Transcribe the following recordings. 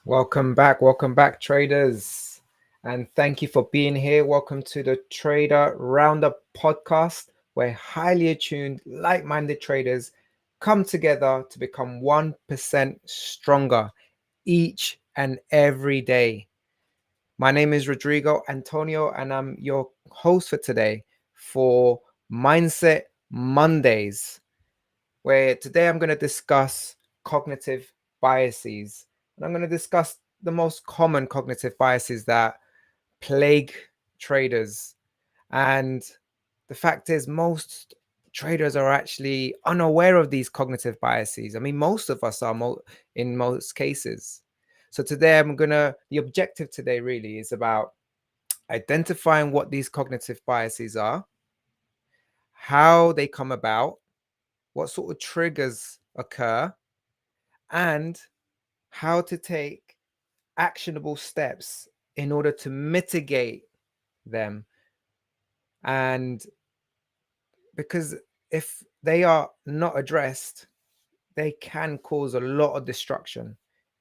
Welcome back, traders. And thank you for being here. Welcome to the Trader Roundup podcast, where highly attuned, like minded traders come together to become 1% stronger each and every day. My name is Rodrigo Antonio, and I'm your host for today for Mindset Mondays, where today I'm going to discuss cognitive biases. And I'm going to discuss the most common cognitive biases that plague traders. And the fact is, most traders are actually unaware of these cognitive biases. I mean, most of us are in most cases. So today the objective today really is about identifying what these cognitive biases are, how they come about, what sort of triggers occur, and how to take actionable steps in order to mitigate them. And because if they are not addressed, they can cause a lot of destruction.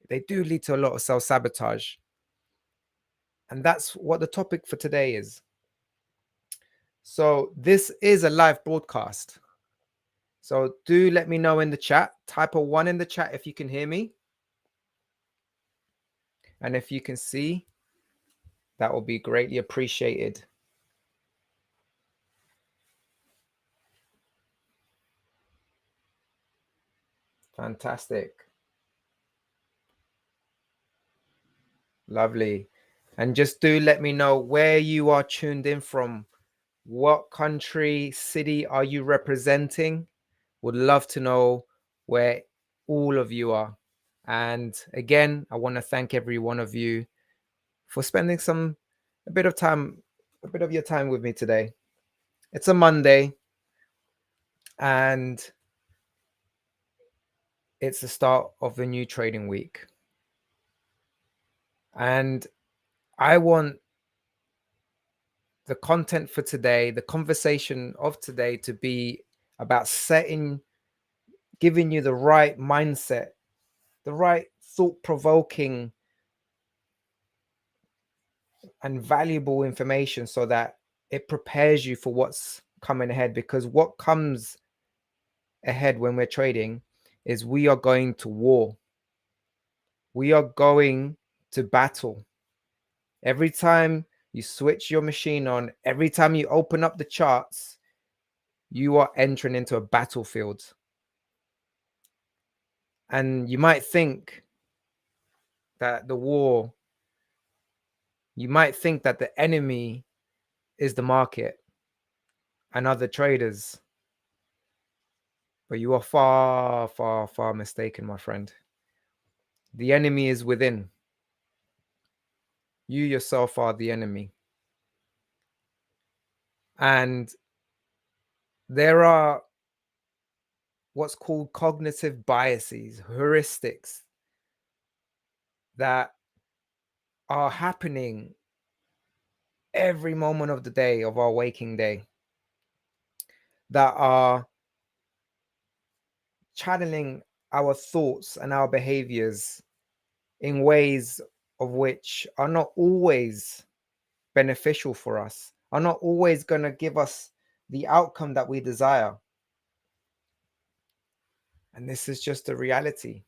They do lead to a lot of self sabotage. And that's what the topic for today is. So, this is a live broadcast. So, do let me know in the chat. Type a one in the chat if you can hear me. And if you can see, that will be greatly appreciated. Fantastic. Lovely. And just do let me know where you are tuned in from. What country, city are you representing? Would love to know where all of you are. And again, I want to thank every one of you for spending a bit of time, a bit of your time with me today. It's a Monday and it's the start of a new trading week. And I want the content for today, the conversation of today, to be about giving you the right mindset, the right thought provoking and valuable information so that it prepares you for what's coming ahead. Because what comes ahead when we're trading is we are going to war. We are going to battle. Every time you switch your machine on, every time you open up the charts, you are entering into a battlefield. And you might think that you might think that the enemy is the market and other traders, but you are far, far, far mistaken, my friend. The enemy is within. You yourself are the enemy. And there are what's called cognitive biases, heuristics that are happening every moment of the day, of our waking day, that are channeling our thoughts and our behaviors in ways of which are not always beneficial for us, are not always going to give us the outcome that we desire. And this is just a reality.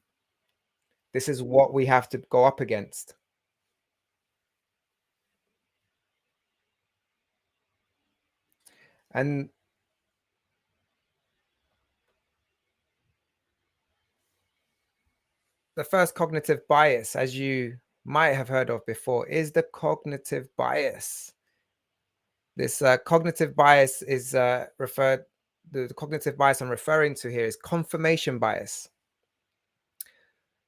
This is what we have to go up against. And the first cognitive bias, as you might have heard of before, is the cognitive bias. This cognitive bias is the cognitive bias I'm referring to here is confirmation bias.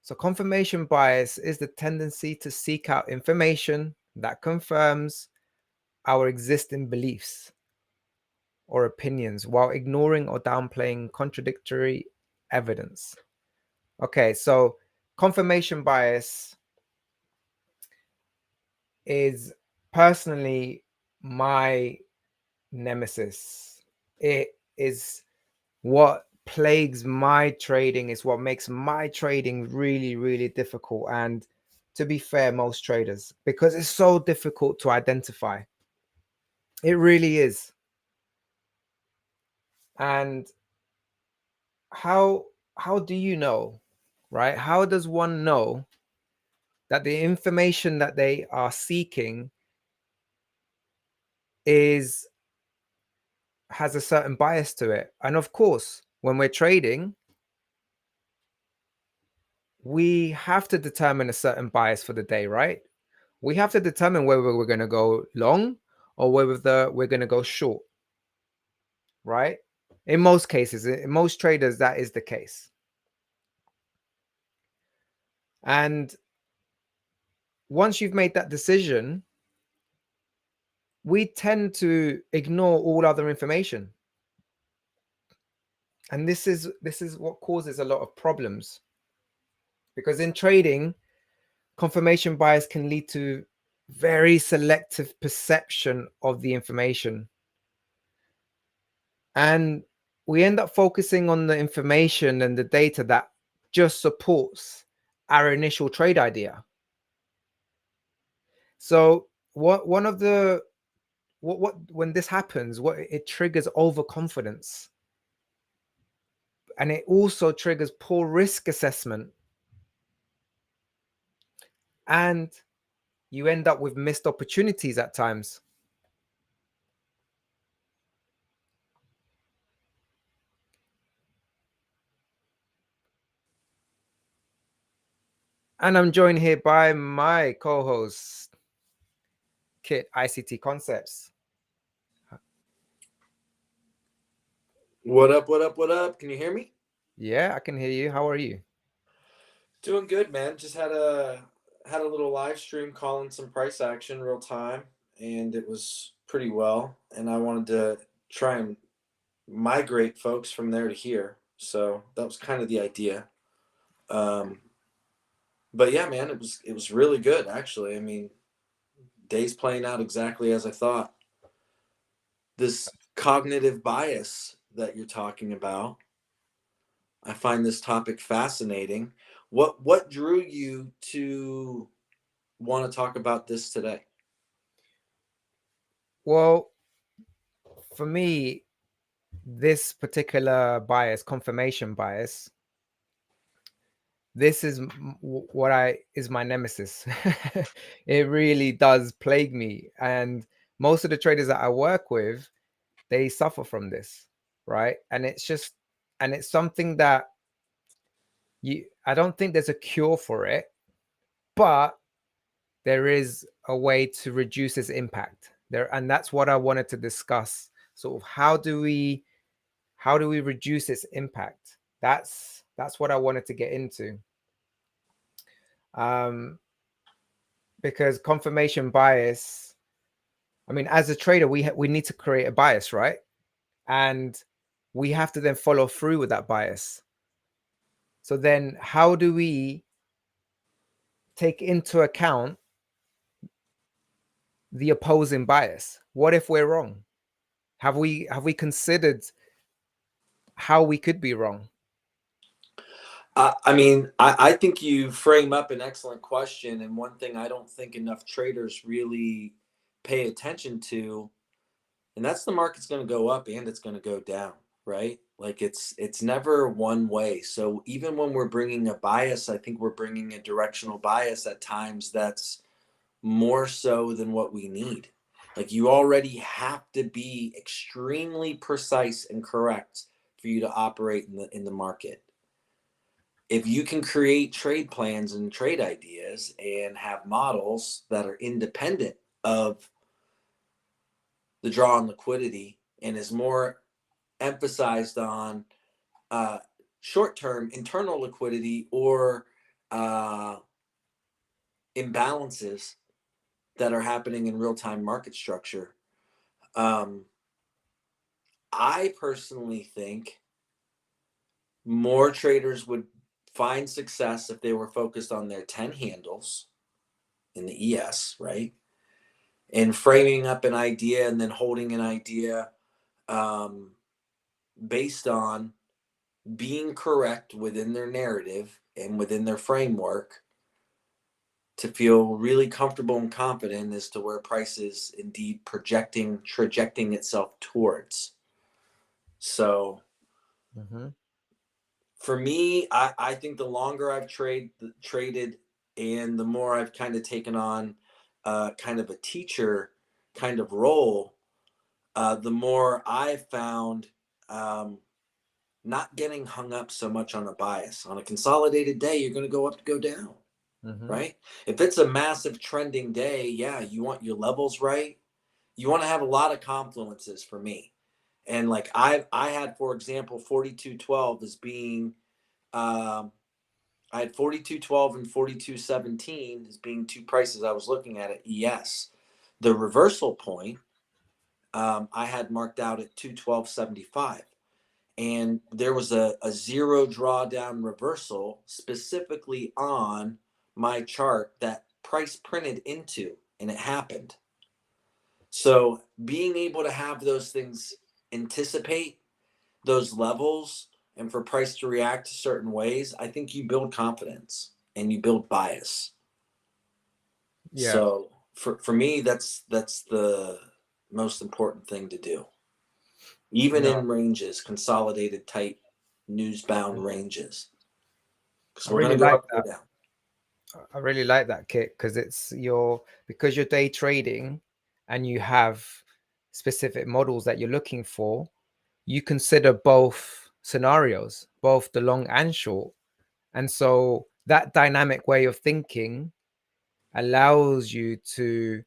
So, confirmation bias is the tendency to seek out information that confirms our existing beliefs or opinions while ignoring or downplaying contradictory evidence. Okay, so confirmation bias is personally my nemesis. It is what plagues my trading, is what makes my trading really, really difficult. And to be fair, most traders, because it's so difficult to identify. It really is. And how how do you know, right? How does one know that the information that they are seeking is has a certain bias to it? And of course, when we're trading, we have to determine a certain bias for the day, right? We have to determine whether we're going to go long or whether we're going to go short, right? In most cases, in most traders, that is the case. And once you've made that decision, we tend to ignore all other information. And this is what causes a lot of problems. Because in trading, confirmation bias can lead to very selective perception of the information. And we end up focusing on the information and the data that just supports our initial trade idea. So what one of the what when this happens, what it triggers overconfidence, and it also triggers poor risk assessment, and you end up with missed opportunities at times. And I'm joined here by my co-host, Kit ICT Concepts. What up, what up, what up? Can you hear me? Yeah, I can hear you. How are you? Doing good, man. Just had a little live stream calling some price action real time, and it was pretty well. And I wanted to try and migrate folks from there to here. So that was kind of the idea. Um, but yeah, man, it was really good actually. I mean, day's playing out exactly as I thought. This cognitive bias that you're talking about, I find this topic fascinating. What drew you to want to talk about this today? Well, for me, this particular bias, confirmation bias, this is what I is my nemesis. It really does plague me, and most of the traders that I work with, they suffer from this, right? And it's something that you I don't think there's a cure for it, but there is a way to reduce its impact there, and that's what I wanted to discuss. Sort of how do we reduce its impact? That's what I wanted to get into. Um, because confirmation bias, I mean, as a trader, we need to create a bias, right? And we have to then follow through with that bias. So then, how do we take into account the opposing bias? What if we're wrong? Have we considered how we could be wrong? I think you frame up an excellent question, and one thing I don't think enough traders really pay attention to, and that's the market's going to go up and it's going to go down, right? Like it's never one way. So even when we're bringing a bias, I think we're bringing a directional bias at times that's more so than what we need. Like you already have to be extremely precise and correct for you to operate in the market. If you can create trade plans and trade ideas and have models that are independent of the draw on liquidity and is more emphasized on uh, short-term internal liquidity or uh, imbalances that are happening in real-time market structure. Um, I personally think more traders would find success if they were focused on their 10 handles in the ES, right? And framing up an idea and then holding an idea um, based on being correct within their narrative and within their framework to feel really comfortable and confident as to where price is indeed trajecting itself towards. So Mm-hmm. for me, I think the longer I've traded and the more I've kind of taken on kind of a teacher kind of role, the more I've found um, not getting hung up so much on a bias. On a consolidated day, you're going to go up to go down, Mm-hmm. right? If it's a massive trending day, yeah, you want your levels right. You want to have a lot of confluences for me. And like I had, for example, 42.12 as being um, I had 42.12 and 42.17 as being two prices I was looking at ES. The reversal point I had marked out at 212.75. And there was a zero drawdown reversal specifically on my chart that price printed into, and it happened. So being able to have those things anticipate those levels and for price to react to certain ways, I think you build confidence and you build bias. Yeah. So for me, that's the most important thing to do. Even No, in ranges, consolidated tight news bound ranges. Because I we're really gonna go like up, go that. down. I really like that, Kit, because because you're day trading and you have specific models that you're looking for, you consider both scenarios, both the long and short. And so that dynamic way of thinking allows you to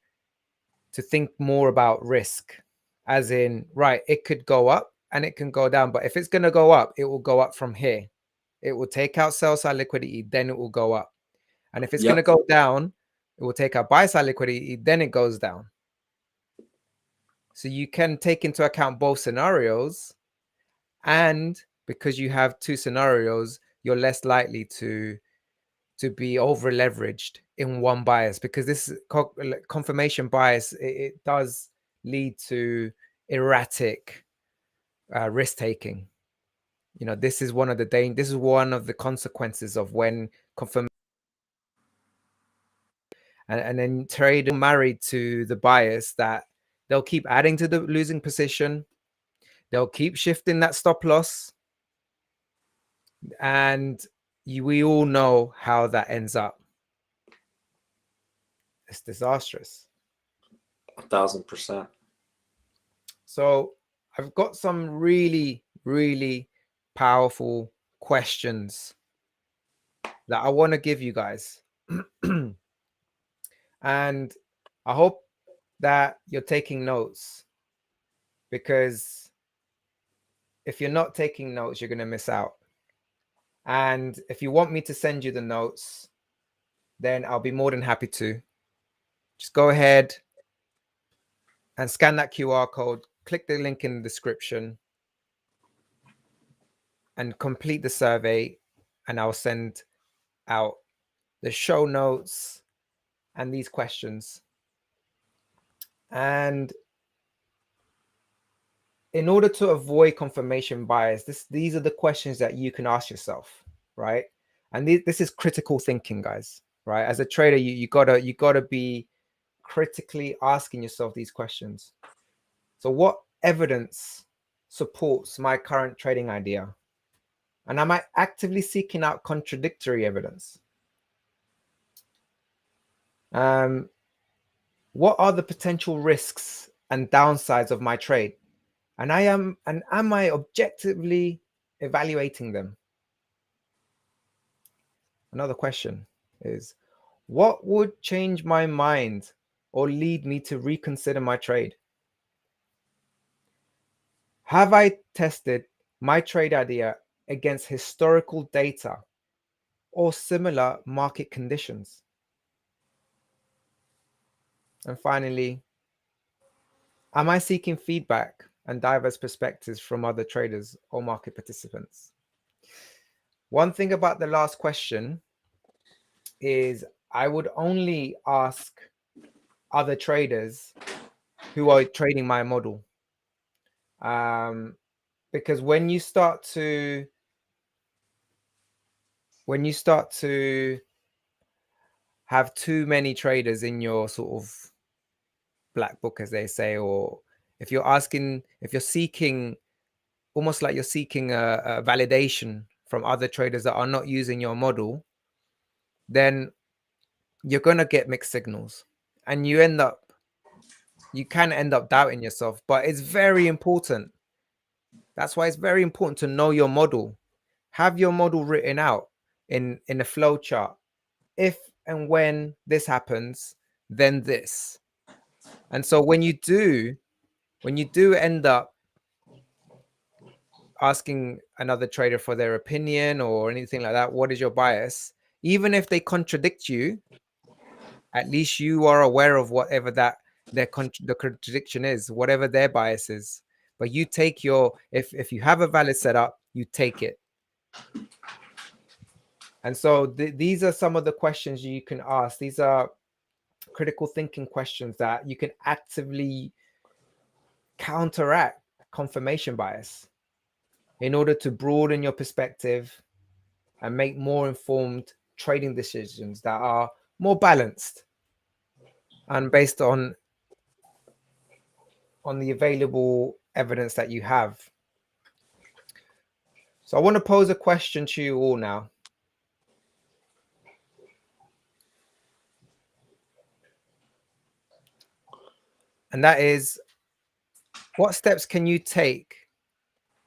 think more about risk, as in, right, it could go up and it can go down, but if it's going to go up, it will go up from here. It will take out sell side liquidity, then it will go up. And if it's going to Yep. go down, it will take out buy side liquidity, then it goes down. So you can take into account both scenarios, and because you have two scenarios, you're less likely to be over leveraged in one bias, because this confirmation bias, it does lead to erratic risk taking. This is one of the consequences of when confirmation, and then trader married to the bias, that they'll keep adding to the losing position, they'll keep shifting that stop loss, and we all know how that ends up. It's disastrous. 1,000%. So I've got some really, really powerful questions that I want to give you guys. And I hope that you're taking notes, because if you're not taking notes, you're going to miss out. And if you want me to send you the notes, then I'll be more than happy to. Just go ahead and scan that QR code, click the link in the description, and complete the survey. And I'll send out the show notes and these questions. And in order to avoid confirmation bias, these are the questions that you can ask yourself, right? And this is critical thinking, guys, right? As a trader, you gotta be critically asking yourself these questions. So what evidence supports my current trading idea? And am I actively seeking out contradictory evidence? What are the potential risks and downsides of my trade? And am I objectively evaluating them? Another question is, what would change my mind or lead me to reconsider my trade? Have I tested my trade idea against historical data or similar market conditions? And finally, am I seeking feedback and diverse perspectives from other traders or market participants? One thing about the last question is, I would only ask other traders who are trading my model. Because when you start to have too many traders in your sort of black book, as they say, or if you're seeking, almost like you're seeking a validation from other traders that are not using your model, then you're going to get mixed signals, and you can end up doubting yourself. But it's very important. That's why it's very important to know your model. Have your model written out in a flow chart. If and when this happens, then this. And so when you do end up asking another trader for their opinion or anything like that, what is your bias? Even if they contradict you, at least you are aware of whatever that the contradiction is, whatever their bias is. But you take your, if you have a valid setup, you take it. And so these are some of the questions you can ask. These are critical thinking questions that you can actively counteract confirmation bias in order to broaden your perspective and make more informed trading decisions that are more balanced and based on the available evidence that you have. So I want to pose a question to you all now. And that is, what steps can you take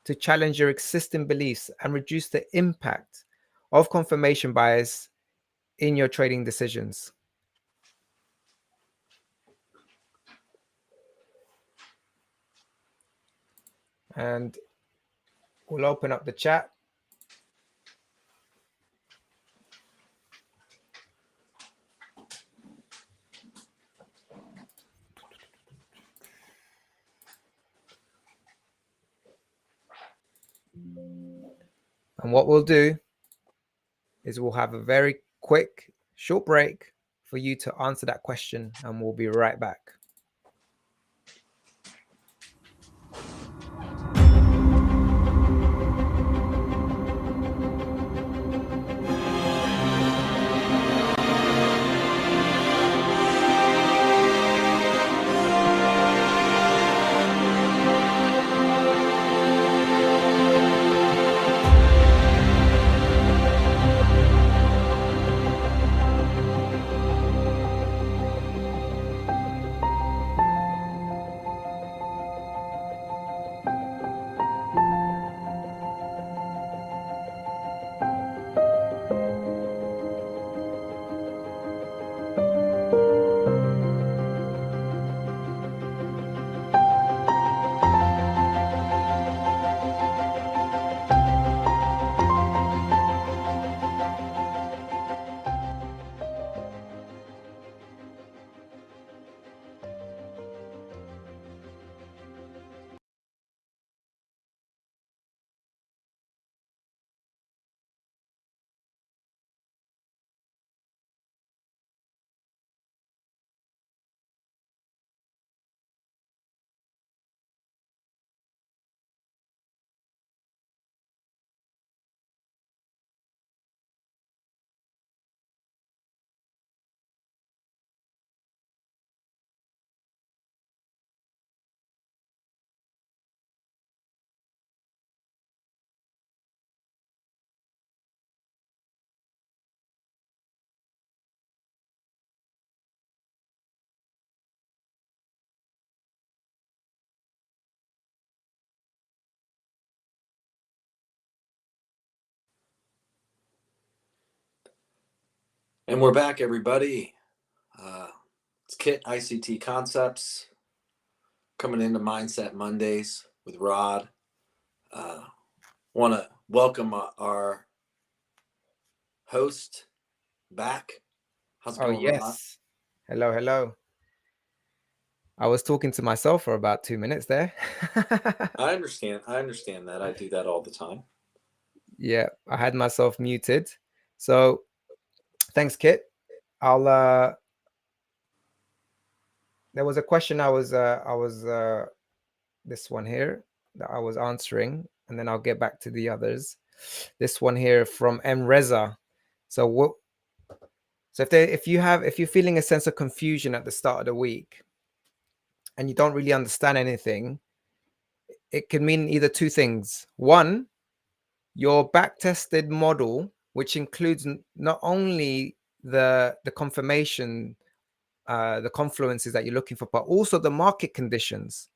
to challenge your existing beliefs and reduce the impact of confirmation bias in your trading decisions? And we'll open up the chat. And what we'll do is we'll have a very quick, short break for you to answer that question, and we'll be right back. And we're back, everybody. It's Kit ICT Concepts coming into Mindset Mondays with Rod. Want to welcome our host back. How's it going, yes. Rod? Hello. I was talking to myself for about 2 minutes there. I understand that. I do that all the time. Yeah, I had myself muted. So thanks, Kit. There was a question I was this one here that I was answering, and then I'll get back to the others. This one here from M Reza. So So if you're feeling a sense of confusion at the start of the week and you don't really understand anything, it can mean either two things. One, your back-tested model, which includes not only the confirmation, the confluences that you're looking for, but also the market conditions,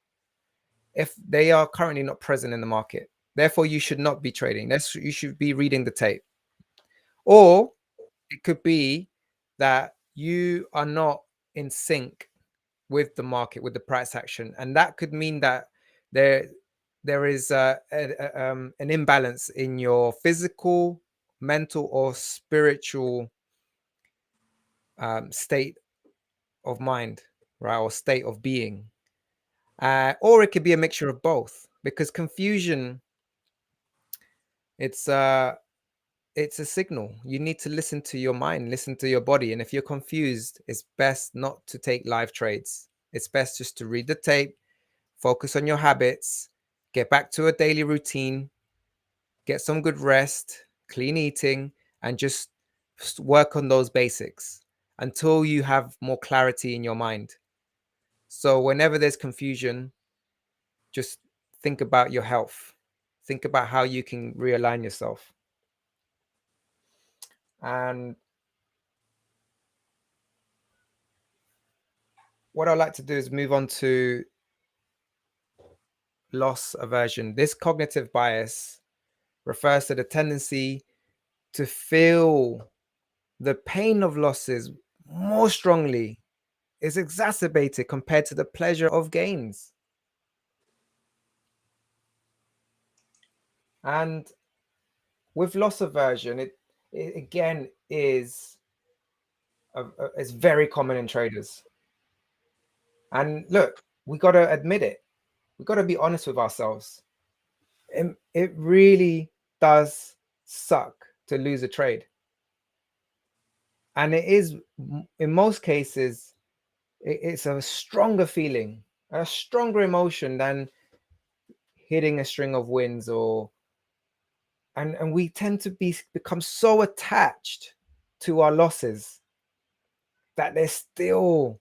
if they are currently not present in the market. Therefore, you should not be trading. You should be reading the tape. Or it could be that you are not in sync with the market, with the price action, and that could mean that there is an imbalance in your physical, mental, or spiritual state of mind, right, or state of being, or it could be a mixture of both. Because confusion, it's it's a signal. You need to listen to your mind, listen to your body, and if you're confused, it's best not to take live trades. It's best just to read the tape, focus on your habits, get back to a daily routine, get some good rest, clean eating, and just work on those basics until you have more clarity in your mind. So whenever there's confusion, just think about your health. Think about how you can realign yourself. And what I like to do is move on to loss aversion. This cognitive bias refers to the tendency to feel the pain of losses more strongly, is exacerbated compared to the pleasure of gains. And with loss aversion, it again is very common in traders. And look, we got to admit it. We got to be honest with ourselves. It really does suck to lose a trade. And it is, in most cases, it's a stronger feeling, a stronger emotion than hitting a string of wins, or and we tend to become so attached to our losses that they're still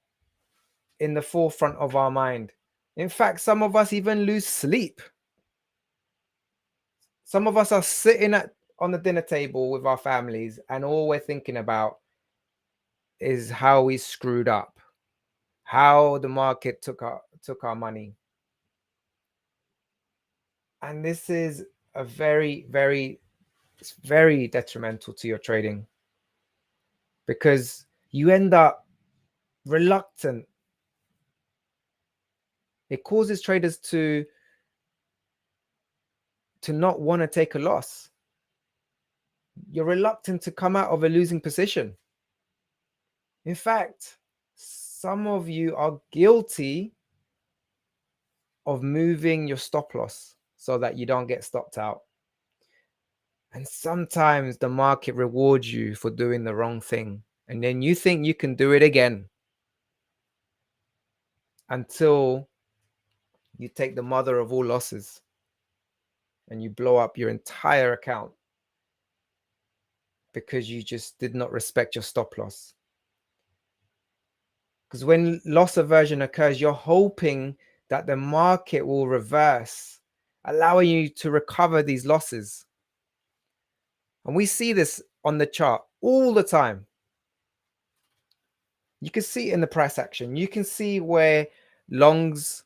in the forefront of our mind. In fact, some of us even lose sleep. Some of us are sitting on the dinner table with our families, and all we're thinking about is how we screwed up, how the market took our money. And this is a it's very detrimental to your trading, because you end up reluctant. It causes traders to not want to take a loss. You're reluctant to come out of a losing position. In fact, some of you are guilty of moving your stop loss so that you don't get stopped out. And sometimes the market rewards you for doing the wrong thing, and then you think you can do it again until you take the mother of all losses and you blow up your entire account because you just did not respect your stop loss. Because when loss aversion occurs, you're hoping that the market will reverse, allowing you to recover these losses. And we see this on the chart all the time. You can see it in the price action. You can see where longs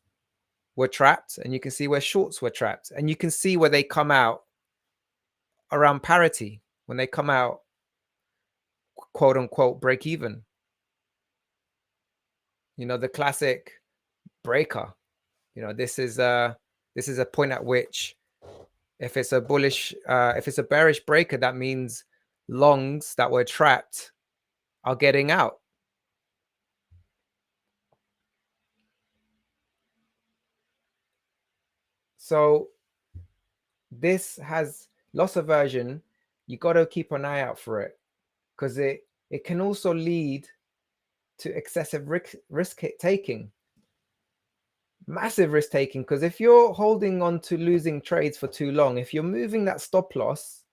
were trapped, and you can see where shorts were trapped, and you can see where they come out around parity, when they come out quote unquote break even. You know, the classic breaker. You know, this is a point at which, if it's a bearish breaker, that means longs that were trapped are getting out. So this has loss aversion. You got to keep an eye out for it, because it can also lead to excessive risk taking, massive risk taking. Because if you're holding on to losing trades for too long, if you're moving that stop loss,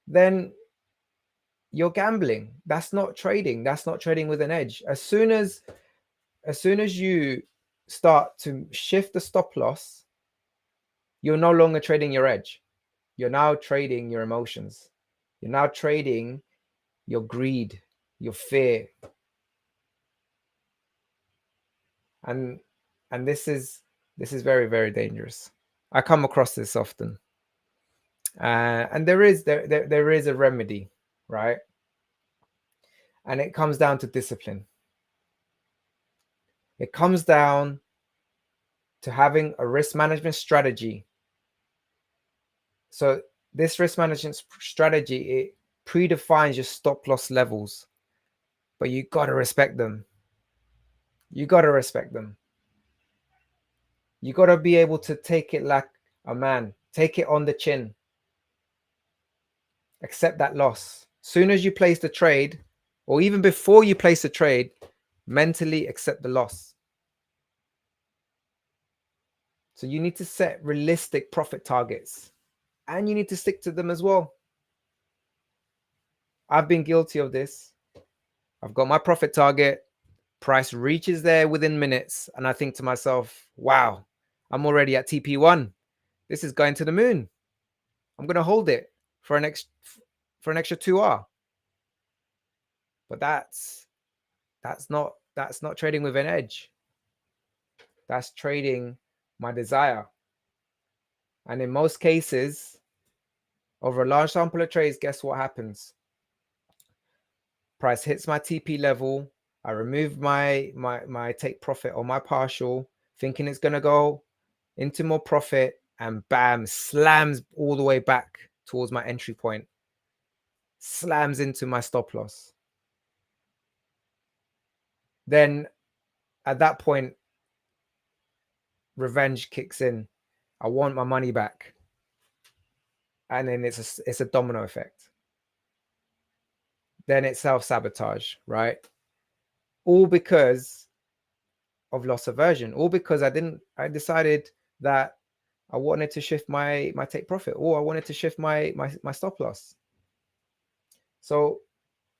then you're gambling. That's not trading. That's not trading with an edge. As soon as you start to shift the stop loss, you're no longer trading your edge. You're now trading your emotions. You're now trading your greed, your fear. And this is very, very dangerous. I come across this often. And there is a remedy, right? And it comes down to discipline. It comes down to having a risk management strategy. So this risk management strategy, it predefines your stop loss levels, but you got to respect them. You got to respect them. You got to be able to take it like a man, take it on the chin, accept that loss. Soon as you place the trade, or even before you place the trade, mentally accept the loss. So you need to set realistic profit targets, and you need to stick to them as well. I've been guilty of this. I've got my profit target, price reaches there within minutes, and I think to myself, wow, I'm already at TP1. This is going to the moon. I'm going to hold it for an extra 2 hours. But that's not trading with an edge. That's trading my desire. And in most cases, over a large sample of trades, guess what happens? Price hits my TP level. I remove my take profit or my partial, thinking it's going to go into more profit, and bam, slams all the way back towards my entry point, slams into my stop loss. Then at that point, revenge kicks in. I want my money back. And then it's a domino effect. Then it's self-sabotage, right? All because of loss aversion, all because I decided that I wanted to shift my take profit, or I wanted to shift my stop loss. So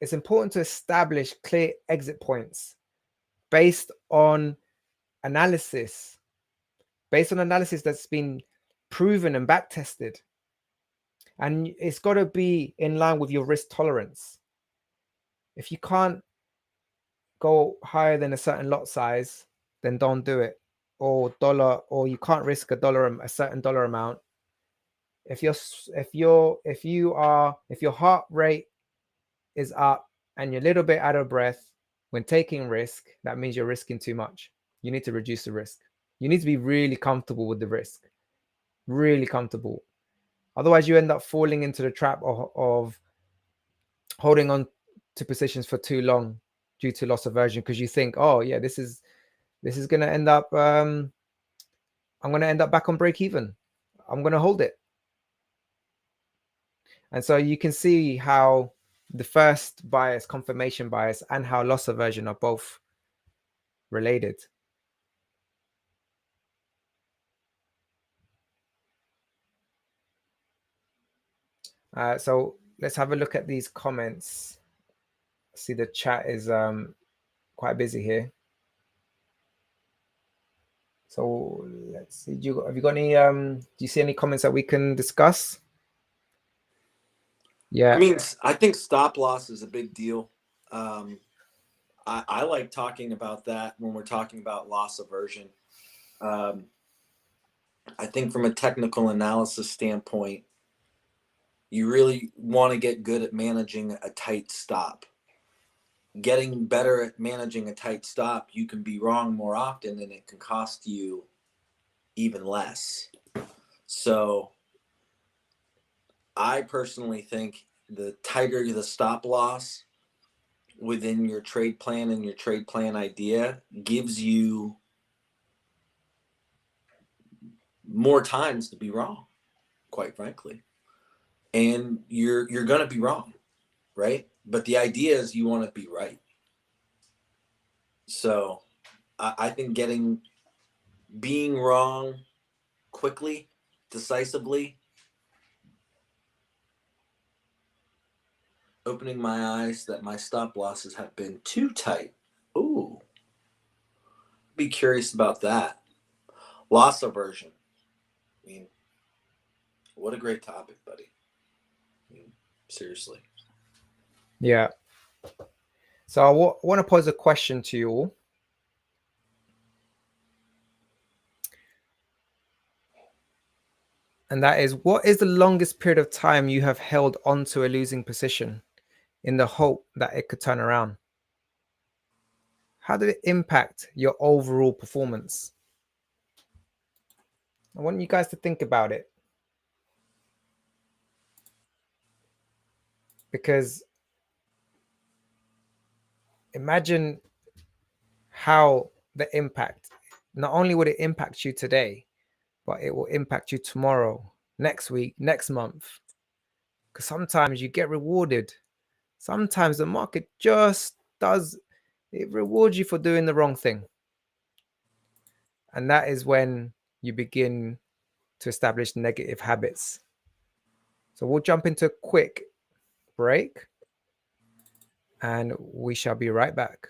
it's important to establish clear exit points based on analysis that's been proven and back tested. And it's got to be in line with your risk tolerance. If you can't go higher than a certain lot size, then don't do it. Or you can't risk a certain dollar amount. If your heart rate is up and you're a little bit out of breath when taking risk, that means you're risking too much. You need to reduce the risk. You need to be really comfortable with the risk, really comfortable. Otherwise, you end up falling into the trap of holding on to positions for too long due to loss aversion, because you think, oh yeah, this is going to end up, I'm going to end up back on break even. I'm going to hold it. And so you can see how the first bias, confirmation bias, and how loss aversion are both related. So let's have a look at these comments. See, the chat is quite busy here. So let's see. Have you got any? Do you see any comments that we can discuss? Yeah. I mean, I think stop loss is a big deal. I like talking about that when we're talking about loss aversion. I think from a technical analysis standpoint, you really want to get good at managing a tight stop. Getting better at managing a tight stop, you can be wrong more often and it can cost you even less. So I personally think the tighter the stop loss within your trade plan and your trade plan idea gives you more times to be wrong, quite frankly. And you're going to be wrong, right? But the idea is you want to be right. So I think being wrong quickly, decisively, Opening my eyes that my stop losses have been too tight. Ooh, be curious about that. Loss aversion. I mean, what a great topic, buddy. I mean, seriously. Yeah. So I want to pose a question to you all. And that is, what is the longest period of time you have held onto a losing position in the hope that it could turn around? How did it impact your overall performance? I want you guys to think about it, because imagine how the impact, not only would it impact you today, but it will impact you tomorrow, next week, next month. Because sometimes you get rewarded. Sometimes the market just does, it rewards you for doing the wrong thing. And that is when you begin to establish negative habits. So we'll jump into a quick break and we shall be right back.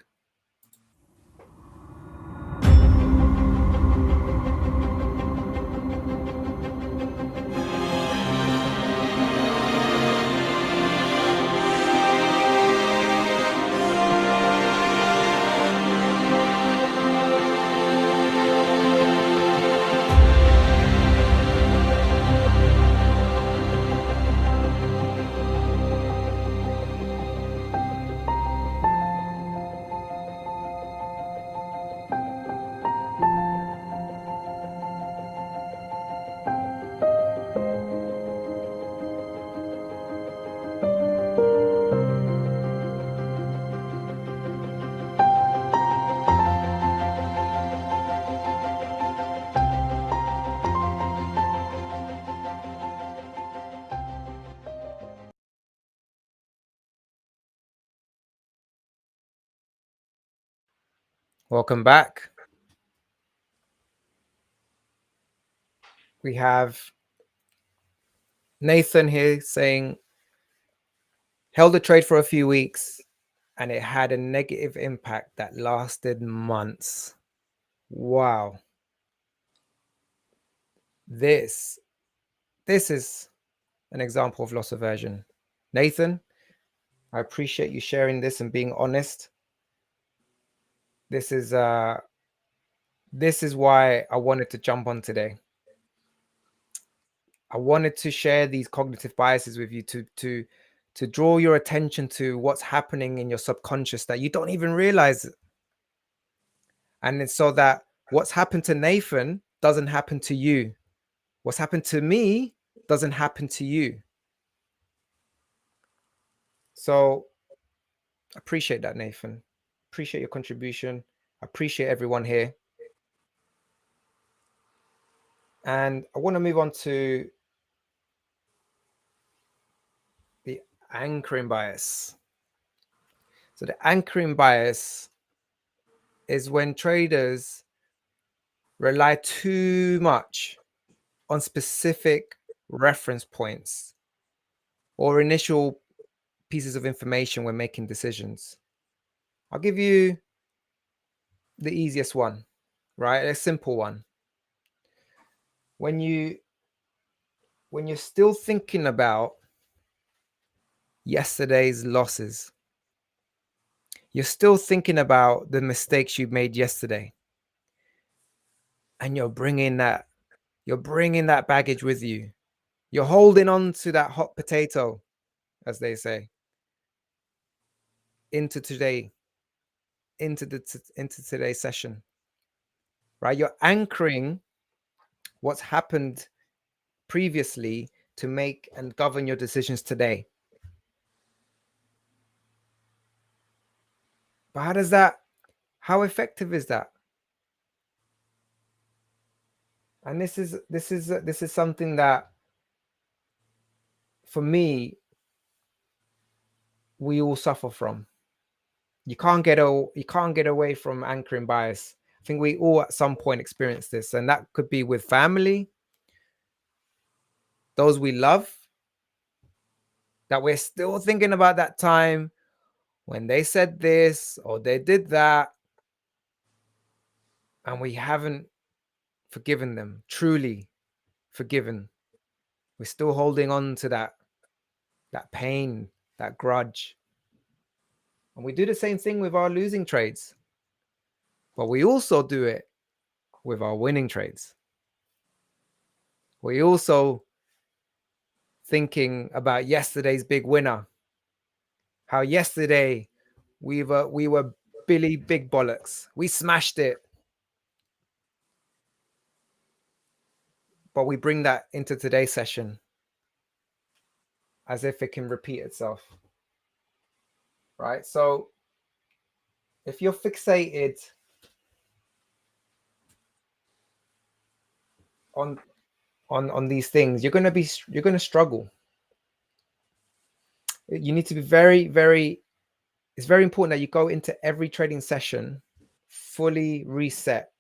Welcome back. We have Nathan here saying, held a trade for a few weeks and it had a negative impact that lasted months. Wow. This is an example of loss aversion. Nathan, I appreciate you sharing this and being honest. This is why I wanted to jump on today. I wanted to share these cognitive biases with you to draw your attention to what's happening in your subconscious that you don't even realize. And it's so that what's happened to Nathan doesn't happen to you. What's happened to me doesn't happen to you. So appreciate that, Nathan. Appreciate your contribution. Appreciate everyone here. And I want to move on to the anchoring bias. So the anchoring bias is when traders rely too much on specific reference points or initial pieces of information when making decisions. I'll give you the easiest one, right? A simple one. When you're still thinking about yesterday's losses, you're still thinking about the mistakes you made yesterday, and you're bringing that baggage with you. You're holding on to that hot potato, as they say, into today, into today's session, right? You're anchoring what's happened previously to make and govern your decisions today. But how effective is that? And this is something that, for me, we all suffer from. You can't get away from anchoring bias. I think we all at some point experience this, and that could be with family, those we love. that we're still thinking about that time when they said this or they did that, and we haven't forgiven them, truly forgiven. We're still holding on to that pain, that grudge. And we do the same thing with our losing trades, but we also do it with our winning trades. We also thinking about yesterday's big winner, how yesterday we were Billy Big Bollocks. We smashed it. But we bring that into today's session as if it can repeat itself. Right? So if you're fixated on on these things, you're going to struggle. You need to be very, very, it's very important that you go into every trading session fully reset,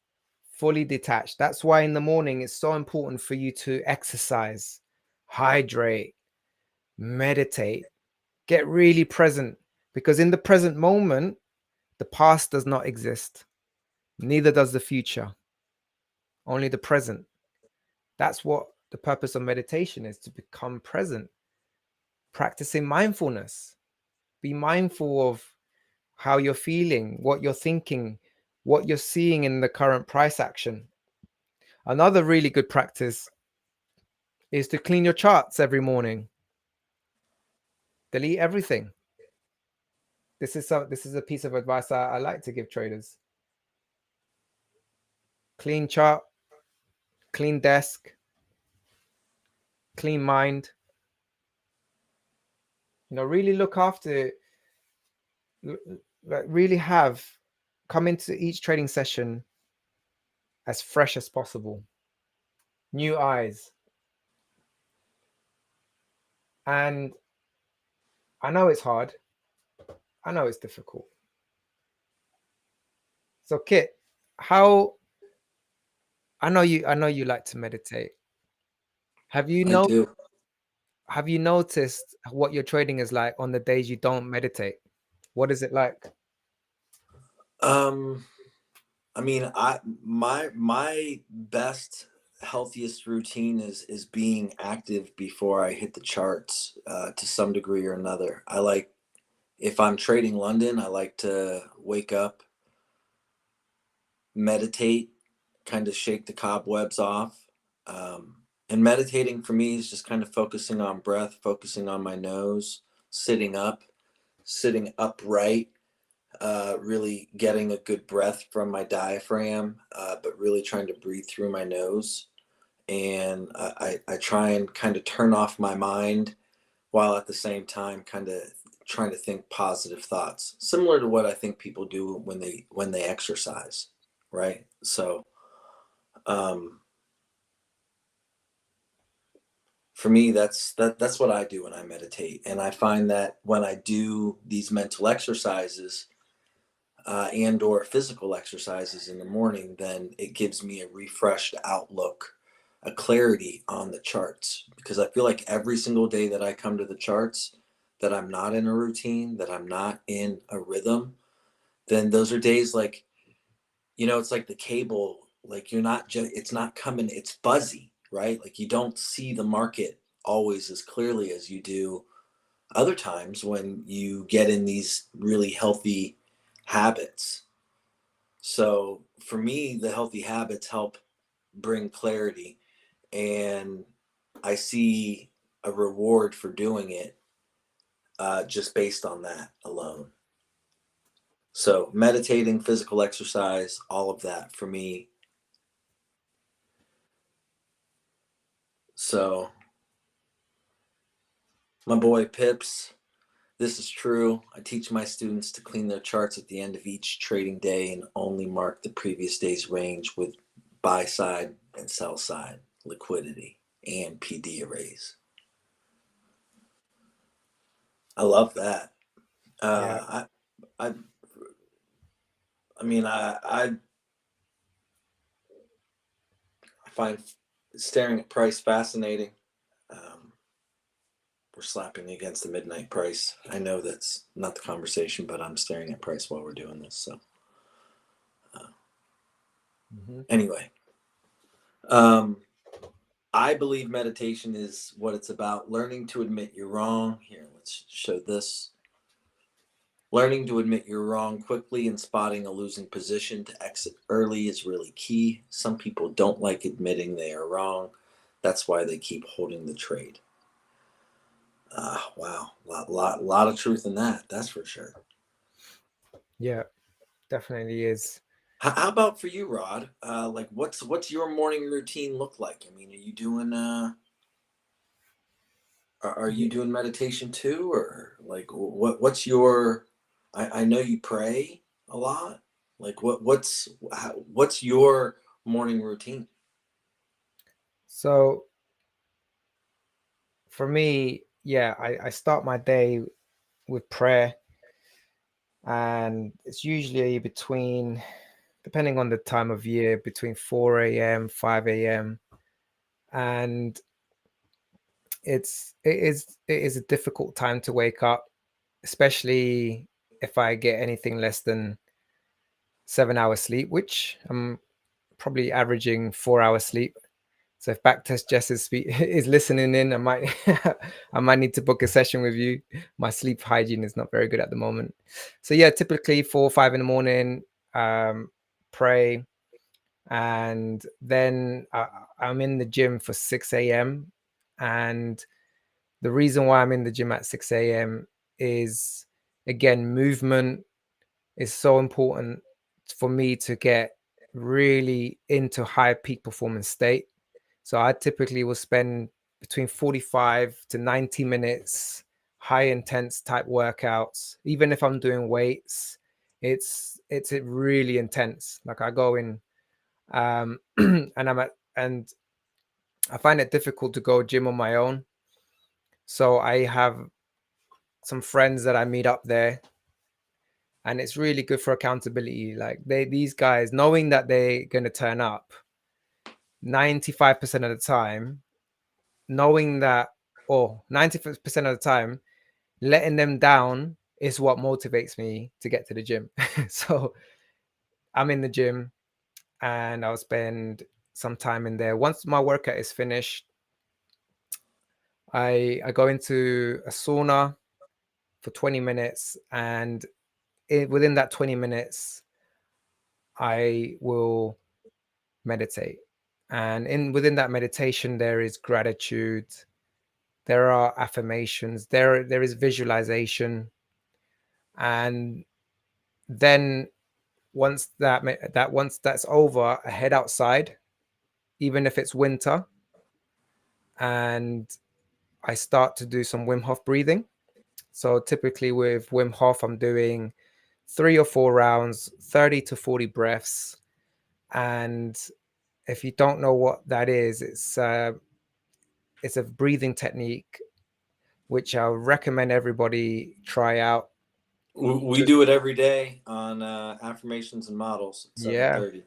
fully detached. That's why in the morning it's so important for you to exercise, hydrate, meditate, get really present, because in the present moment, the past does not exist. Neither does the future, only the present. That's what the purpose of meditation is, to become present, practicing mindfulness. Be mindful of how you're feeling, what you're thinking, what you're seeing in the current price action. Another really good practice is to clean your charts every morning. Delete everything. This is a piece of advice I like to give traders. Clean chart, clean desk, clean mind. Really look after, like really have come into each trading session as fresh as possible. New eyes. And I know it's hard. I know it's difficult. So Kit, how I know you like to meditate. Have you I know do. have you noticed what your trading is like on the days you don't meditate? What is it like? Um, I mean, my best healthiest routine is being active before I hit the charts to some degree or another. I like, if I'm trading London, I like to wake up, meditate, kind of shake the cobwebs off. And meditating for me is just kind of focusing on breath, focusing on my nose, sitting up, sitting upright, really getting a good breath from my diaphragm, but really trying to breathe through my nose. And I try and kind of turn off my mind while at the same time kind of trying to think positive thoughts, similar to what I think people do when they exercise, right? So um, for me, that's what I do when I meditate, and I find that when I do these mental exercises and or physical exercises in the morning, then it gives me a refreshed outlook, a clarity on the charts. Because I feel like every single day that I come to the charts, that I'm not in a routine, that I'm not in a rhythm, then those are days like, it's like the cable, like you're not just, it's not coming, it's fuzzy, right? Like you don't see the market always as clearly as you do other times when you get in these really healthy habits. So for me, the healthy habits help bring clarity, and I see a reward for doing it just based on that alone. So meditating, physical exercise, all of that for me. So my boy Pips, this is true. I teach my students to clean their charts at the end of each trading day and only mark the previous day's range with buy side and sell side liquidity and PD arrays. I love that. Yeah, I I mean I find staring at price fascinating. Um, we're slapping against the midnight price. I know that's not the conversation, but I'm staring at price while we're doing this. So anyway, um, I believe meditation is what it's about. Learning to admit you're wrong. Here, let's show this. Learning to admit you're wrong quickly and spotting a losing position to exit early is really key. Some people don't like admitting they are wrong. That's why they keep holding the trade. Wow, lot of truth in that. That's for sure. Yeah, definitely is. How about for you, Rod? Like, what's your morning routine look like? I mean, are you doing are you Yeah. doing meditation too, or like what's your? I know you pray a lot. Like, what's your morning routine? So for me, yeah, I start my day with prayer, and it's usually between, depending on the time of year, between 4 a.m., 5 a.m. And it is a difficult time to wake up, especially if I get anything less than 7 hours sleep, which I'm probably averaging 4 hours sleep. So if Backtest Jess is listening in, I might I might need to book a session with you. My sleep hygiene is not very good at the moment. So yeah, typically 4 or 5 in the morning, pray, and then I'm in the gym for 6 a.m. And the reason why I'm in the gym at 6 a.m. is, again, movement is so important for me to get really into high peak performance state. So I typically will spend between 45 to 90 minutes, high intense type workouts. Even if I'm doing weights, it's really intense. Like I go in, and and I find it difficult to go gym on my own. So I have some friends that I meet up there, and it's really good for accountability. Like these guys, knowing that they're going to turn up 95% of the time, knowing that, or 90% of the time, letting them down is what motivates me to get to the gym. So I'm in the gym and I'll spend some time in there. Once my workout is finished, I go into a sauna for 20 minutes, and within that 20 minutes, I will meditate. And within that meditation, there is gratitude, there are affirmations, there is visualization. And then once that's over, I head outside, even if it's winter, and I start to do some Wim Hof breathing. So typically with Wim Hof, I'm doing 3 or 4 rounds, 30 to 40 breaths. And if you don't know what that is, it's a breathing technique which I recommend everybody try out. We Just do it every day on affirmations and models at yeah, 7:30.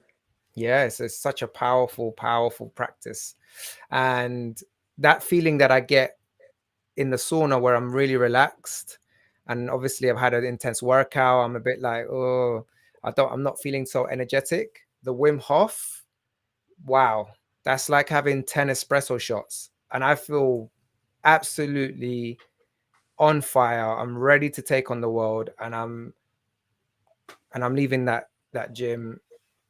yeah, it's such a powerful practice. And that feeling that I get in the sauna where I'm really relaxed, and obviously I've had an intense workout, I'm a bit like, oh, I'm not feeling so energetic. The Wim Hof, wow, that's like having 10 espresso shots, and I feel absolutely on fire. I'm ready to take on the world, and I'm leaving that gym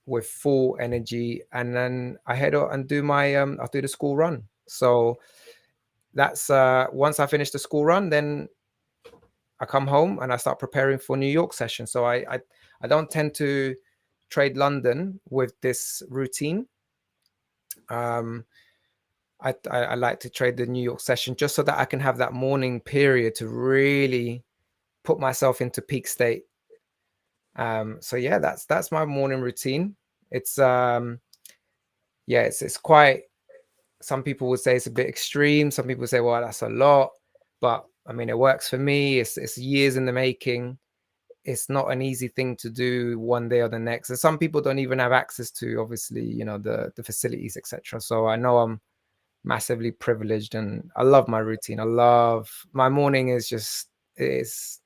with full energy, and then I head out and do my I'll do the school run. So that's once I finish the school run, then I come home and I start preparing for New York session. So I don't tend to trade London with this routine. um I like to trade the New York session just so that I can have that morning period to really put myself into peak state. So yeah, that's my morning routine. It's yeah, it's quite, some people would say it's a bit extreme. Some people say, well, that's a lot, but I mean, it works for me. It's years in the making. It's not an easy thing to do one day or the next. And some people don't even have access to, obviously, the facilities, etc. So I know massively privileged, and I love my routine. I love my morning is just it's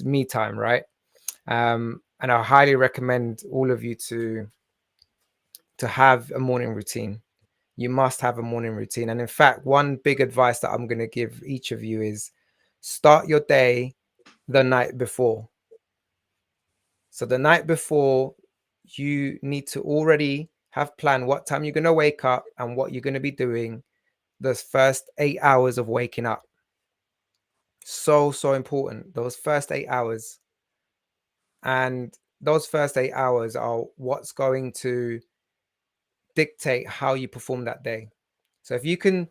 me time, right? And I highly recommend all of you to have a morning routine. You must have a morning routine. And in fact, one big advice that I'm going to give each of you is start your day the night before. So the night before, you need to already have planned what time you're going to wake up and what you're going to be doing the first 8 hours of waking up. So important. Those first 8 hours. And those first 8 hours are what's going to dictate how you perform that day. So if you can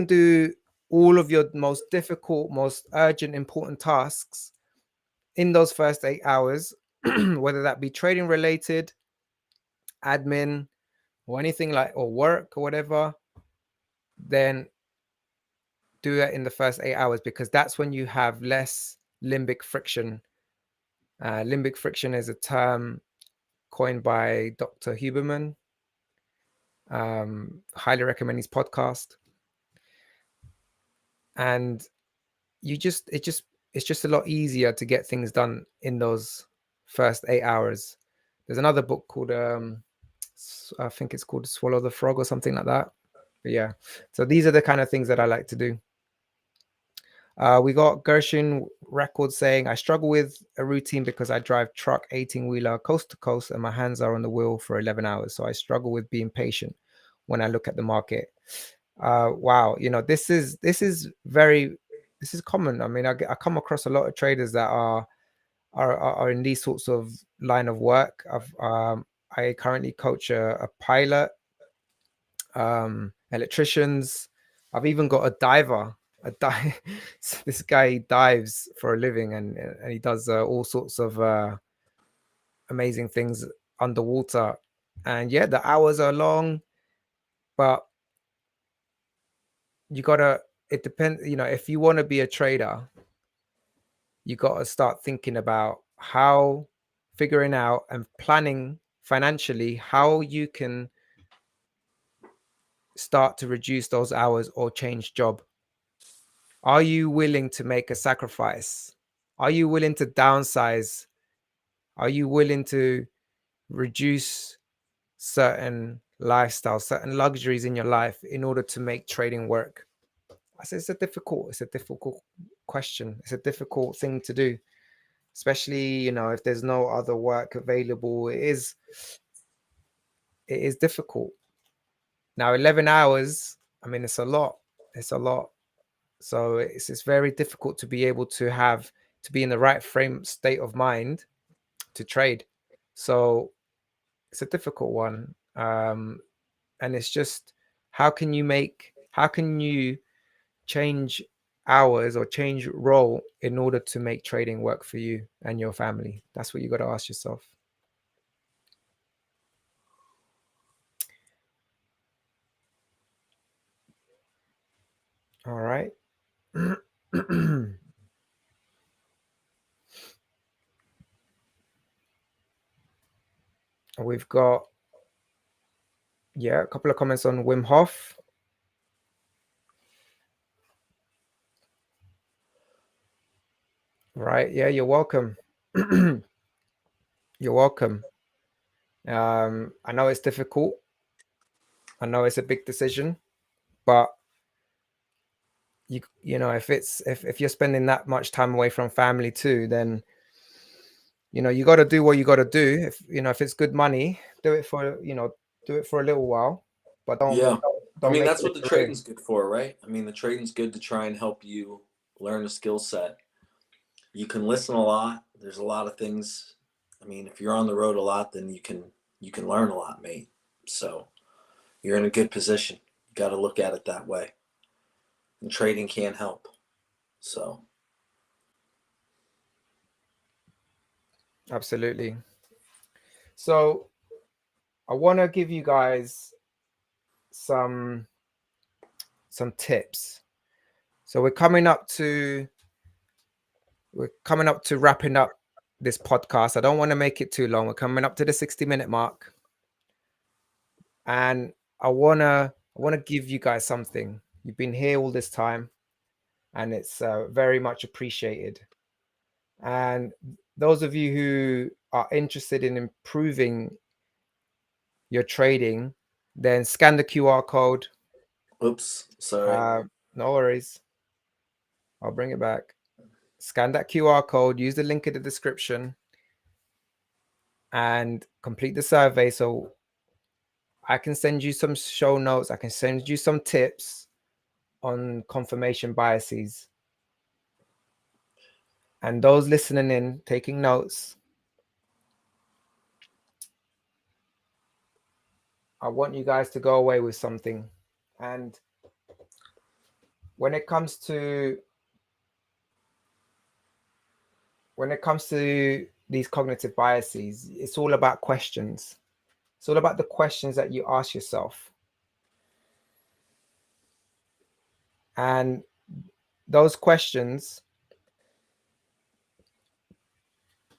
do all of your most difficult, most urgent, important tasks in those first 8 hours, whether that be trading related, admin, or anything like or work or whatever, then do it in the first 8 hours because that's when you have less limbic friction. Limbic friction is a term coined by Dr. Huberman. Highly recommend his podcast. And it's just a lot easier to get things done in those first 8 hours. There's another book called I think it's called Swallow the Frog or something like that. But yeah, so these are the kind of things that I like to do. We got Gershon Record saying, I struggle with a routine because I drive truck 18-wheeler coast to coast and my hands are on the wheel for 11 hours. So I struggle with being patient when I look at the market. Wow, this is common. I mean, I come across a lot of traders that are in these sorts of line of work. I currently coach a pilot, electricians. I've even got a diver. This guy dives for a living, and he does all sorts of amazing things underwater. And yeah, the hours are long, but you gotta. It depends. If you want to be a trader, you got to start thinking about how figuring out and planning financially how you can start to reduce those hours or change job. Are you willing to make a sacrifice? Are you willing to downsize? Are you willing to reduce certain lifestyles, certain luxuries in your life in order to make trading work? I say it's a difficult question. It's a difficult thing to do, especially, if there's no other work available. It is difficult. Now, 11 hours, I mean, it's a lot. It's a lot. So it's very difficult to be able to be in the right frame state of mind to trade. So it's a difficult one. And it's just how can you change hours or change role in order to make trading work for you and your family? That's what you got to ask yourself. All right. We've got, a couple of comments on Wim Hof. Right. Yeah, you're welcome. You're welcome. I know it's difficult. I know it's a big decision, but if you're spending that much time away from family too, then you got to do what you got to do. If it's good money, do it for a little while, but don't Yeah. I don't mean, make that's it what the a career. trading's good for, right? I mean, the trading's good to try and help you learn a skill set. You can listen a lot. There's a lot of things. I mean, if you're on the road a lot, then you can learn a lot, mate. So you're in a good position. You got to look at it that way. And trading can help. So Absolutely. So I want to give you guys some tips. So we're coming up to wrapping up this podcast. I don't want to make it too long. We're coming up to the 60-minute mark. And I want to I want to give you guys something. You've been here all this time, and it's very much appreciated. And those of you who are interested in improving your trading, then scan the QR code. Oops, sorry. No worries. I'll bring it back. Scan that QR code, use the link in the description, and complete the survey. So I can send you some show notes. I can send you some tips on confirmation biases. And those listening in, taking notes, I want you guys to go away with something. And when it comes to these cognitive biases, it's all about questions. It's all about the questions that you ask yourself. And those questions,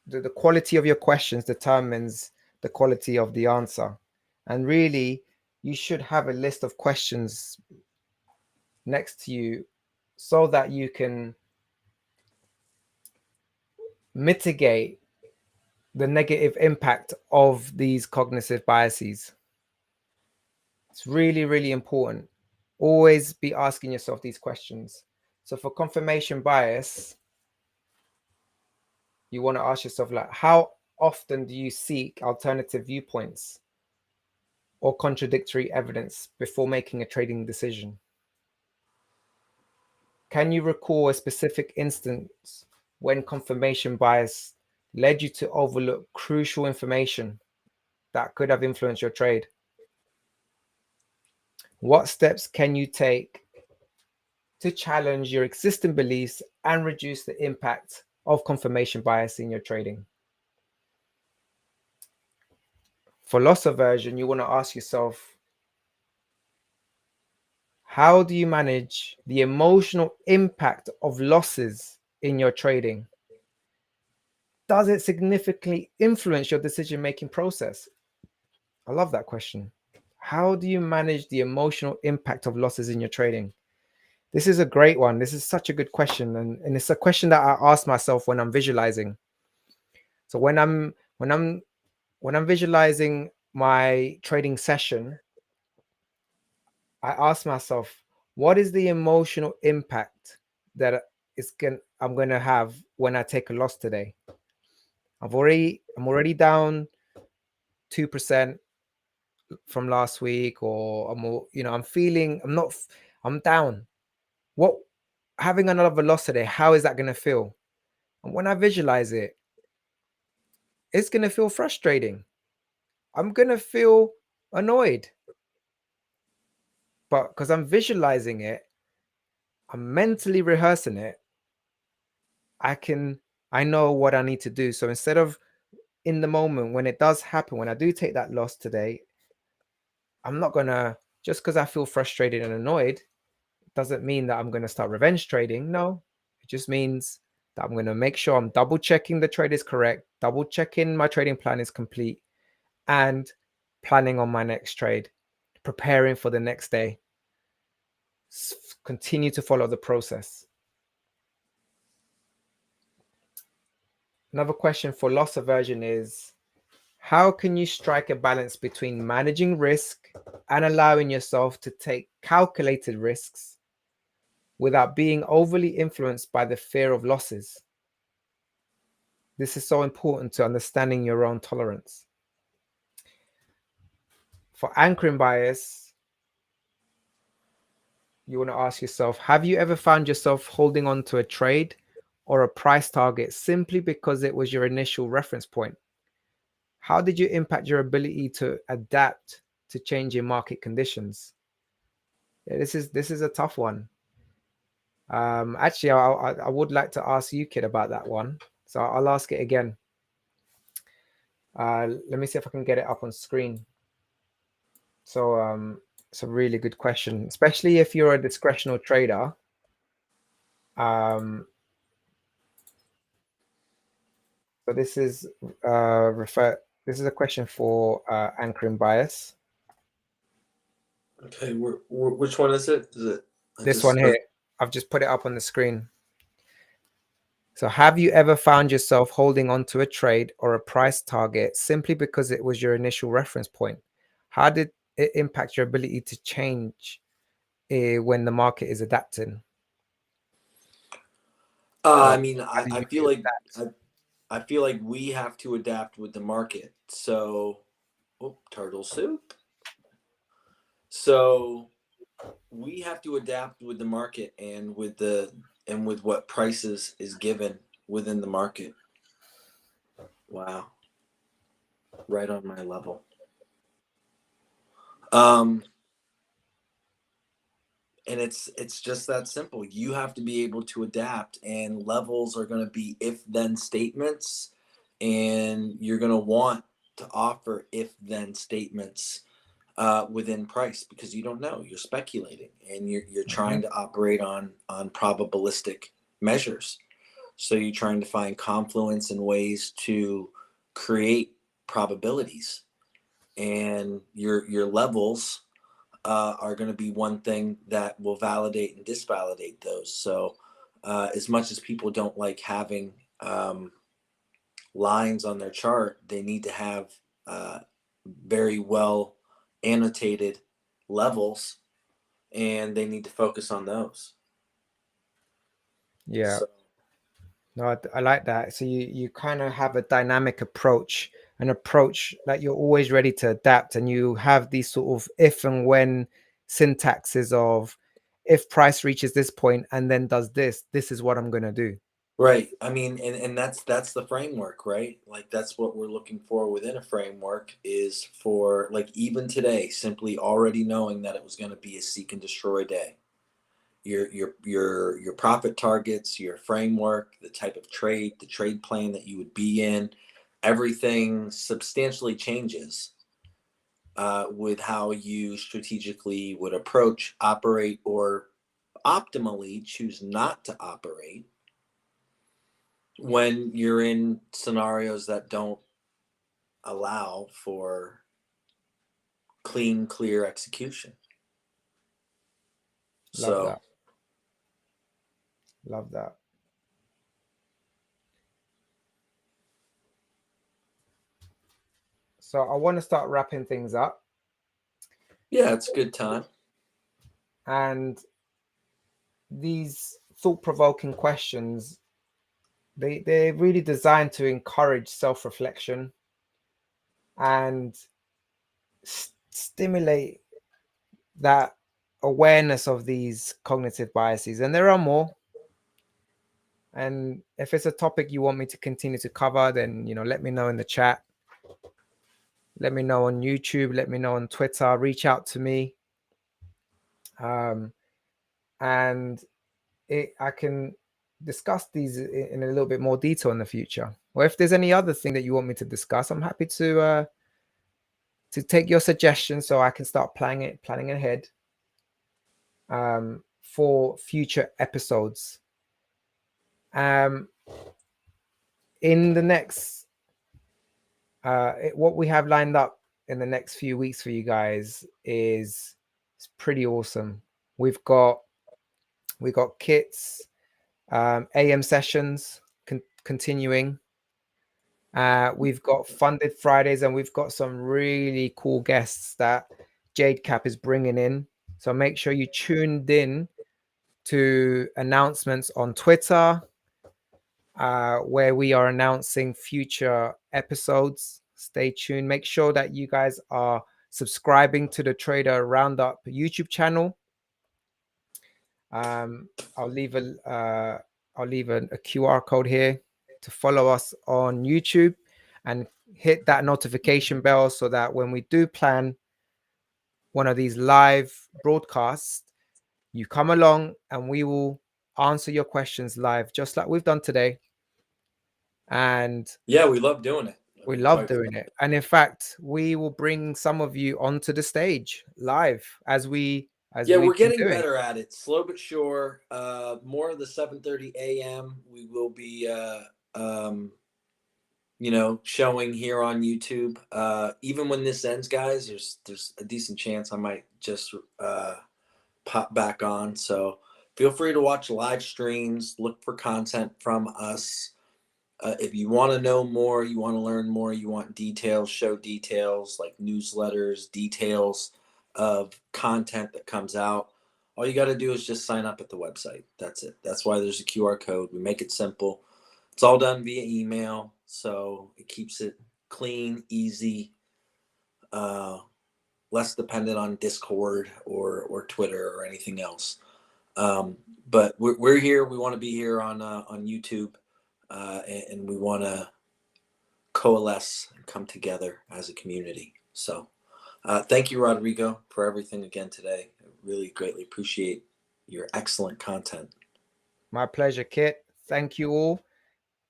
the quality of your questions determines the quality of the answer. And really, you should have a list of questions next to you so that you can mitigate the negative impact of these cognitive biases. It's really, really important. Always be asking yourself these questions. So for confirmation bias, you want to ask yourself, like, how often do you seek alternative viewpoints or contradictory evidence before making a trading decision? Can you recall a specific instance when confirmation bias led you to overlook crucial information that could have influenced your trade? What steps can you take to challenge your existing beliefs and reduce the impact of confirmation bias in your trading? For loss aversion, you want to ask yourself, how do you manage the emotional impact of losses in your trading? Does it significantly influence your decision-making process? I love that question. How do you manage the emotional impact of losses in your trading? This is a great one. This is such a good question. And it's a question that I ask myself when I'm visualizing. So when I'm visualizing my trading session, I ask myself, what is the emotional impact that I'm gonna have when I take a loss today? I'm already down 2% from last week, or I'm down. What Having another loss today, how is that gonna feel? And when I visualize it, it's gonna feel frustrating. I'm gonna feel annoyed. But because I'm visualizing it, I'm mentally rehearsing it, I know what I need to do. So instead of in the moment when it does happen, when I do take that loss today, I'm not gonna, just because I feel frustrated and annoyed, doesn't mean that I'm gonna start revenge trading. No, it just means that I'm gonna make sure I'm double checking the trade is correct, double checking my trading plan is complete, and planning on my next trade, preparing for the next day. Continue to follow the process. Another question for loss aversion is, how can you strike a balance between managing risk and allowing yourself to take calculated risks without being overly influenced by the fear of losses? This is so important to understanding your own tolerance. For anchoring bias, you want to ask yourself, have you ever found yourself holding on to a trade or a price target simply because it was your initial reference point? How did you impact your ability to adapt to changing market conditions? Yeah, this is a tough one. Actually, I would like to ask you, Kid, about that one. So I'll ask it again. Let me see if I can get it up on screen. So it's a really good question, especially if you're a discretional trader. So this is This is a question for anchoring bias. Okay, which one is it? Is it? I This just one here. I've just put it up on the screen. So, have you ever found yourself holding on to a trade or a price target simply because it was your initial reference point? How did it impact your ability to change when the market is adapting? I Or mean, how do I you feel like adapt? I feel like we have to adapt with the market. So, oh, turtle soup. So we have to adapt with the market and with what prices is given within the market. Wow, right on my level. Um, and it's just that simple. You have to be able to adapt, and levels are going to be if then statements, and you're going to want to offer if then statements within price, because you don't know, you're speculating, and you're Mhm. trying to operate on probabilistic measures. So you're trying to find confluence and ways to create probabilities, and your levels are going to be one thing that will validate and disvalidate those. So as much as people don't like having lines on their chart, they need to have uh, very well annotated levels, and they need to focus on those. Yeah. So No, I like that. So you kind of have a dynamic approach, an approach that you're always ready to adapt, and you have these sort of if and when syntaxes of if price reaches this point and then does this, this is what I'm gonna do. right, I mean, and that's the framework, right? Like that's what we're looking for within a framework, is for, like, even today, simply already knowing that it was going to be a seek and destroy day. Your profit targets, your framework, the type of trade, the trade plan that you would be in, everything substantially changes with how you strategically would approach, operate, or optimally choose not to operate when you're in scenarios that don't allow for clean, clear execution. Love So, that. Love that. So I want to start wrapping things up, yeah, it's a good time. and these thought-provoking questions, they're really designed to encourage self-reflection and stimulate that awareness of these cognitive biases. And there are more. And if it's a topic you want me to continue to cover, then let me know in the chat. Let me know on YouTube. Let me know on Twitter. Reach out to me, and I can discuss these in a little bit more detail in the future. Or if there's any other thing that you want me to discuss, I'm happy to take your suggestions so I can start planning ahead for future episodes. Um, in the next what we have lined up in the next few weeks for you guys is it's pretty awesome. We've got kits, AM sessions continuing. We've got funded Fridays, and we've got some really cool guests that Jade Cap is bringing in. So make sure you tuned in to announcements on Twitter, where we are announcing future episodes. Stay tuned. Make sure that you guys are subscribing to the Trader Roundup YouTube channel. Um, I'll leave a QR code here to follow us on YouTube, and hit that notification bell so that when we do plan one of these live broadcasts, you come along and we will answer your questions live, just like we've done today. And yeah, we love doing it. I we mean, love quite doing it. And in fact, we will bring some of you onto the stage live as yeah, we're we've been getting doing. better at it, slow but sure. More of the 7:30 a.m. We will be showing here on YouTube. Even when this ends, guys, there's a decent chance I might just pop back on. So feel free to watch live streams, look for content from us. If you want to know more, you want to learn more, you want details, show details like newsletters, details of content that comes out, all you got to do is just sign up at the website. That's it. That's why there's a QR code. We make it simple. It's all done via email, so it keeps it clean, easy, less dependent on Discord or Twitter or anything else. But we're here. We want to be here on YouTube, and we want to coalesce and come together as a community. So thank you, Rodrigo, for everything again today. I really greatly appreciate your excellent content. My pleasure, Kit. Thank you all.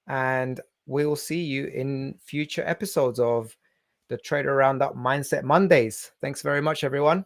And we will see you in future episodes of the Trader Roundup Mindset Mondays. Thanks very much, everyone.